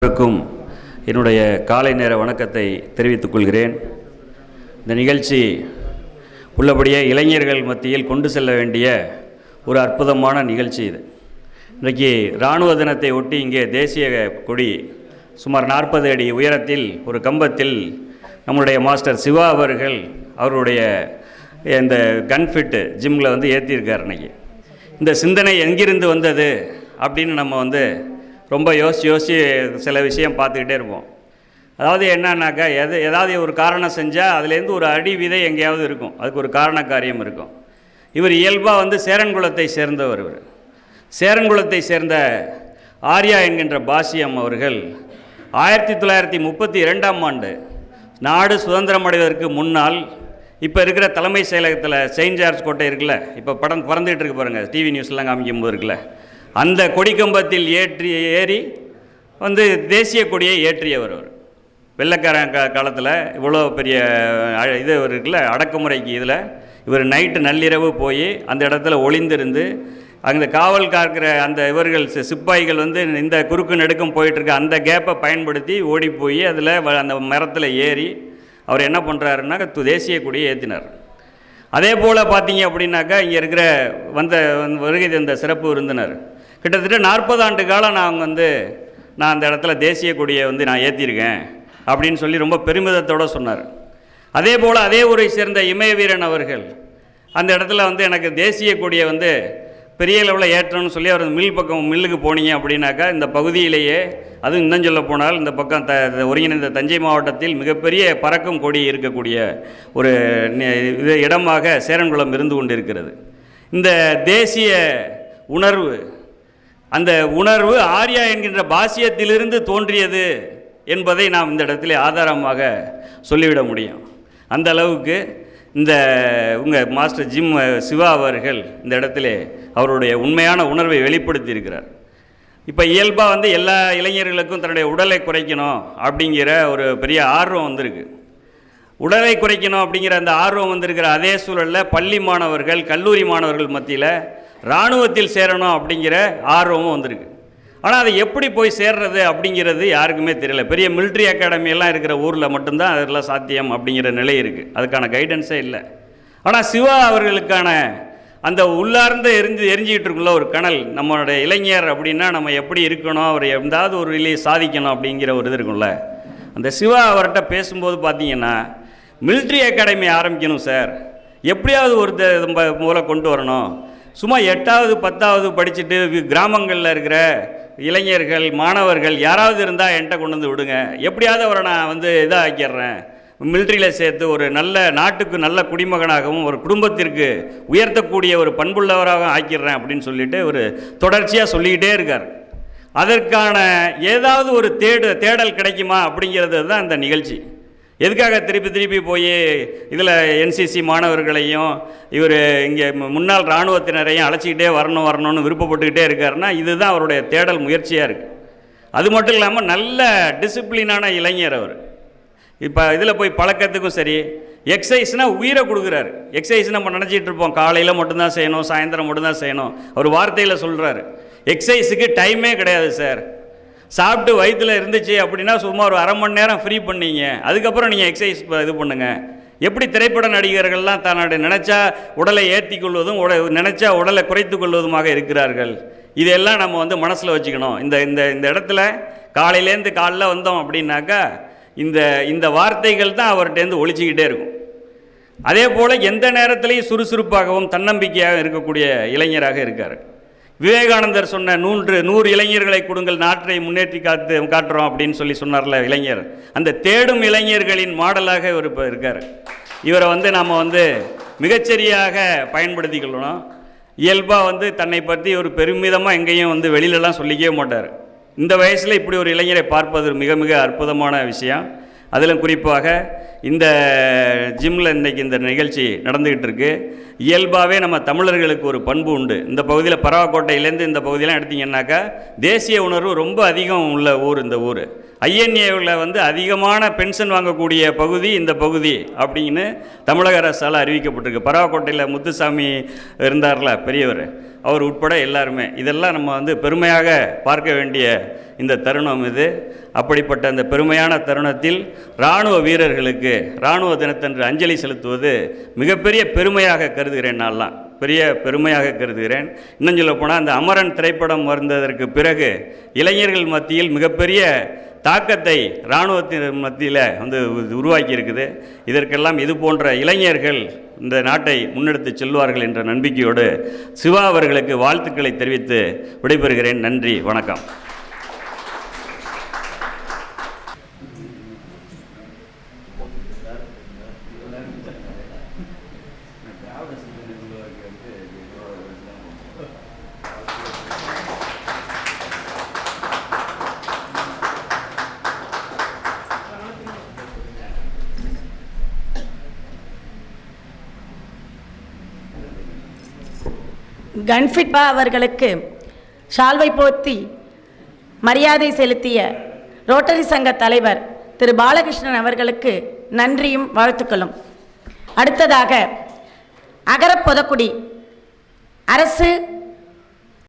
அனைவருக்கும் என்னுடைய காலை நேர வணக்கத்தை தெரிவித்துக் கொள்கிறேன். இந்த நிகழ்ச்சி உள்ளபடியே இளைஞர்கள் மத்தியில் கொண்டு செல்ல வேண்டிய ஒரு அற்புதமான நிகழ்ச்சி இது. இன்றைக்கு இராணுவ தினத்தை ஒட்டி இங்கே தேசிய கொடி சுமார் 40 அடி உயரத்தில் ஒரு கம்பத்தில் நம்முடைய மாஸ்டர் சிவா அவர்கள் அவருடைய இந்த கன்ஃபிட் ஜிம்மில் ஏற்றியிருக்கார். இன்றைக்கி இந்த சிந்தனை எங்கிருந்து வந்தது அப்படின்னு நம்ம ரொம்ப யோசித்து சில விஷயம் பார்த்துக்கிட்டே இருப்போம். அதாவது என்னன்னாக்கா ஏதாவது ஒரு காரணம் செஞ்சால் அதுலேருந்து ஒரு அடி விதை எங்கேயாவது இருக்கும், அதுக்கு ஒரு காரண காரியம் இருக்கும். இவர் இயல்பாக சேரன்குளத்தை சேர்ந்தவர். இவர் சேரன்குளத்தை சேர்ந்த ஆர்யா என்கின்ற பாசியம் அவர்கள் 1932ஆம் ஆண்டு நாடு சுதந்திரம் அடைவதற்கு முன்னால் இப்போ இருக்கிற தலைமை செயலகத்தில் செயின்ட் ஜார்ஜ் கோட்டை இருக்குல்ல, இப்போ படம் பறந்துகிட்டு இருக்கு பாருங்கள், டிவி நியூஸ்லாம் காமிக்கும் போது இருக்குல்ல, அந்த கொடிக்கம்பத்தில் ஏறி தேசிய கொடியை ஏற்றியவர். அவர் வெள்ளைக்காரன் காலத்தில் இவ்வளோ பெரிய இது இருக்குல்ல அடக்குமுறைக்கு இதில் இவர் நைட்டு நள்ளிரவு போய் அந்த இடத்துல ஒளிந்திருந்து அந்த காவல் காக்கிற அந்த இவர்கள் சிப்பாய்கள் இந்த குறுக்கு நெடுக்கும் போயிட்டுருக்க அந்த கேப்பை பயன்படுத்தி ஓடி போய் அதில் அந்த மரத்தில் ஏறி அவர் என்ன பண்ணுறாருன்னா தேசிய கொடியை ஏற்றினார். அதே போல் பார்த்தீங்க அப்படின்னாக்கா இங்கே இருக்கிற வருகை தந்த சிறப்பு விருந்தினர் கிட்டத்தட்ட 40 ஆண்டு காலம் நான் அந்த இடத்துல தேசிய கொடியை நான் ஏற்றிருக்கேன் அப்படின்னு சொல்லி ரொம்ப பெருமிதத்தோடு சொன்னார். அதே போல் அதே ஊரை சேர்ந்த இமயவீரன் அவர்கள் அந்த இடத்துல எனக்கு தேசிய கொடியை பெரிய லெவலில் ஏற்றணும்னு சொல்லி அவர் மில்லுக்கு போனீங்க அப்படின்னாக்கா இந்த பகுதியிலேயே அதுவும் இன்னும் சொல்ல போனால் இந்த பக்கம் ஒருங்கிணைந்த தஞ்சை மாவட்டத்தில் மிகப்பெரிய பறக்கும் கொடி இருக்கக்கூடிய ஒரு இடமாக சேரன்குளம் இருந்து கொண்டிருக்கிறது. இந்த தேசிய உணர்வு, அந்த உணர்வு ஆர்யா என்கின்ற பாசியத்திலிருந்து தோன்றியது என்பதை நாம் இந்த இடத்துல ஆதாரமாக சொல்லிவிட முடியும். அந்த அளவுக்கு இந்த உங்கள் மாஸ்டர் ஜிம் சிவா அவர்கள் இந்த இடத்துல அவருடைய உண்மையான உணர்வை வெளிப்படுத்தியிருக்கிறார். இப்போ இயல்பாக எல்லா இளைஞர்களுக்கும் தன்னுடைய உடலை குறைக்கணும் அப்படிங்கிற ஒரு பெரிய ஆர்வம் வந்திருக்கு. உடலை குறைக்கணும் அப்படிங்கிற அந்த ஆர்வம் வந்திருக்கிற அதே சூழலில் பள்ளி மாணவர்கள் கல்லூரி மாணவர்கள் மத்தியில் இராணுவத்தில் சேரணும் அப்படிங்கிற ஆர்வமும் வந்திருக்கு. ஆனால் அதை எப்படி போய் சேர்றது அப்படிங்கிறது யாருக்குமே தெரியல. பெரிய மிலிட்ரி அகாடமியெல்லாம் இருக்கிற ஊரில் மட்டும்தான் அதெல்லாம் சாத்தியம் அப்படிங்கிற நிலை இருக்குது, அதுக்கான கைடன்ஸே இல்லை. ஆனால் சிவா அவர்களுக்கான அந்த உள்ளார்ந்து எரிஞ்சிக்கிட்டு இருக்குள்ள ஒரு கனல், நம்மளுடைய இளைஞர் அப்படின்னா நம்ம எப்படி இருக்கணும், அவர் எந்தாவது ஒரு நிலையை சாதிக்கணும் அப்படிங்கிற ஒரு இது இருக்கும்ல. அந்த சிவா அவர்கிட்ட பேசும்போது பார்த்தீங்கன்னா மிலிட்ரி அகாடமி ஆரம்பிக்கணும் சார், எப்படியாவது ஒரு மூலை கொண்டு வரணும், சும்மா 8வது 10வது படிச்சுட்டு கிராமங்களில் இருக்கிற இளைஞர்கள் மாணவர்கள் யாராவது இருந்தால் என்கிட்ட கொண்டு வந்து விடுங்க, எப்படியாவது அவரை நான் இதாக ஆக்கிடுறேன், மிலிட்ரியில் சேர்த்து ஒரு நல்ல நாட்டுக்கு நல்ல குடிமகனாகவும் ஒரு குடும்பத்திற்கு உயர்த்தக்கூடிய ஒரு பண்புள்ளவராக ஆக்கிடுறேன் அப்படின்னு சொல்லிட்டு ஒரு தொடர்ச்சியாக சொல்லிக்கிட்டே இருக்கார். அதற்கான ஏதாவது ஒரு தேடல் கிடைக்குமா அப்படிங்கிறது தான் இந்த நிகழ்ச்சி. எதுக்காக திருப்பி போய் இதில் என்சிசி மாணவர்களையும் இவர் இங்கே முன்னாள் இராணுவத்தினரையும் அழைச்சிக்கிட்டே வரணும்னு விருப்பப்பட்டுக்கிட்டே இருக்காருன்னா இதுதான் அவருடைய தேடல் முயற்சியாக இருக்குது. அது மட்டும் இல்லாமல் நல்ல டிசிப்ளினான இளைஞர் அவர். இப்போ இதில் போய் பழக்கத்துக்கும் சரி, எக்ஸசைஸ்னால் உயிரை கொடுக்குறாரு. எக்ஸசைஸ் நம்ம நினச்சிட்டு இருப்போம் காலையில் மட்டும்தான் செய்யணும், சாயந்தரம் மட்டும்தான் செய்யணும். அவர் வார்த்தையில் சொல்கிறாரு, எக்ஸசைஸுக்கு டைமே கிடையாது சார், சாப்பிட்டு வயிற்றில் இருந்துச்சு அப்படின்னா சுமார் ஒரு 1/2 மணி நேரம் ஃப்ரீ பண்ணீங்க, அதுக்கப்புறம் நீங்கள் எக்ஸசைஸ் இது பண்ணுங்கள். எப்படி திரைப்பட நடிகர்கள்லாம் தன்னுடைய நினச்சா உடலை ஏற்றி கொள்வதும் நினச்சா உடலை குறைத்து கொள்வதுமாக இருக்கிறார்கள். இதெல்லாம் நம்ம மனசில் வச்சுக்கணும். இந்த இடத்துல காலையிலேருந்து காலைல வந்தோம் அப்படின்னாக்கா இந்த வார்த்தைகள் தான் அவர்கிட்டேருந்து ஒழிச்சிக்கிட்டே இருக்கும். அதே போல் எந்த நேரத்திலையும் சுறுசுறுப்பாகவும் தன்னம்பிக்கையாக இருக்கக்கூடிய இளைஞராக இருக்கார். விவேகானந்தர் சொன்ன 100 இளைஞர்களை கொடுங்கள் நாட்டை முன்னேற்றி காட்டுறோம் அப்படின்னு சொல்லி சொன்னார்ல இளைஞர், அந்த தேடும் இளைஞர்களின் மாடலாக இவர் இப்போ இருக்கார். இவரை நாம் மிகச்சரியாக பயன்படுத்தி கொள்ளணும். இயல்பாக தன்னை பற்றி ஒரு பெருமிதமாக எங்கேயும் வெளியிலலாம் சொல்லிக்கவே மாட்டார். இந்த வயசில் இப்படி ஒரு இளைஞரை பார்ப்பது மிக மிக அற்புதமான விஷயம். அதிலும் குறிப்பாக இந்த ஜிம்மில் இன்றைக்கி இந்த நிகழ்ச்சி நடந்துக்கிட்டு இருக்குது. இயல்பாகவே நம்ம தமிழர்களுக்கு ஒரு பண்பு உண்டு. இந்த பகுதியில் பரவாக்கோட்டையிலேருந்து இந்த பகுதியெலாம் எடுத்திங்கன்னாக்கா தேசிய உணர்வு ரொம்ப அதிகம் உள்ள ஊர் இந்த ஊர். ஐஎன்ஏவில் அதிகமான பென்ஷன் வாங்கக்கூடிய பகுதி இந்த பகுதி அப்படின்னு தமிழக அரசால் அறிவிக்கப்பட்டிருக்கு. பரவாக்கோட்டையில் முத்துசாமி இருந்தார்ல பெரியவர், அவர் உட்பட எல்லாருமே. இதெல்லாம் நம்ம வந்து பெருமையாக பார்க்க வேண்டிய இந்த தருணம் இது. அப்படிப்பட்ட அந்த பெருமையான தருணத்தில் இராணுவ வீரர்களுக்கு இராணுவ தினத்தன்று அஞ்சலி செலுத்துவது மிகப்பெரிய பெருமையாக கருதுகிறேன். நான்லாம் பெரிய பெருமையாக கருதுகிறேன். இன்னும் சொல்ல போனால் அந்த அமரன் திரைப்படம் வந்ததற்கு பிறகு இளைஞர்கள் மத்தியில் மிகப்பெரிய தாக்கத்தை இராணுவத்தின் மத்தியில் வந்து உருவாக்கி இருக்குது. இதற்கெல்லாம் இது போன்ற இளைஞர்கள் இந்த நாட்டை முன்னெடுத்து செல்வார்கள் என்ற நம்பிக்கையோடு சிவா அவர்களுக்கு வாழ்த்துக்களை தெரிவித்து விடைபெறுகிறேன். நன்றி, வணக்கம். கன்ஃபிட்பா அவர்களுக்கு ஷால்வை போர்த்தி மரியாதை செலுத்திய ரோட்டரி சங்க தலைவர் திரு பாலகிருஷ்ணன் அவர்களுக்கு நன்றியும் வாழ்த்துக்களும். அடுத்ததாக அகரப்பொதக்குடி அரசு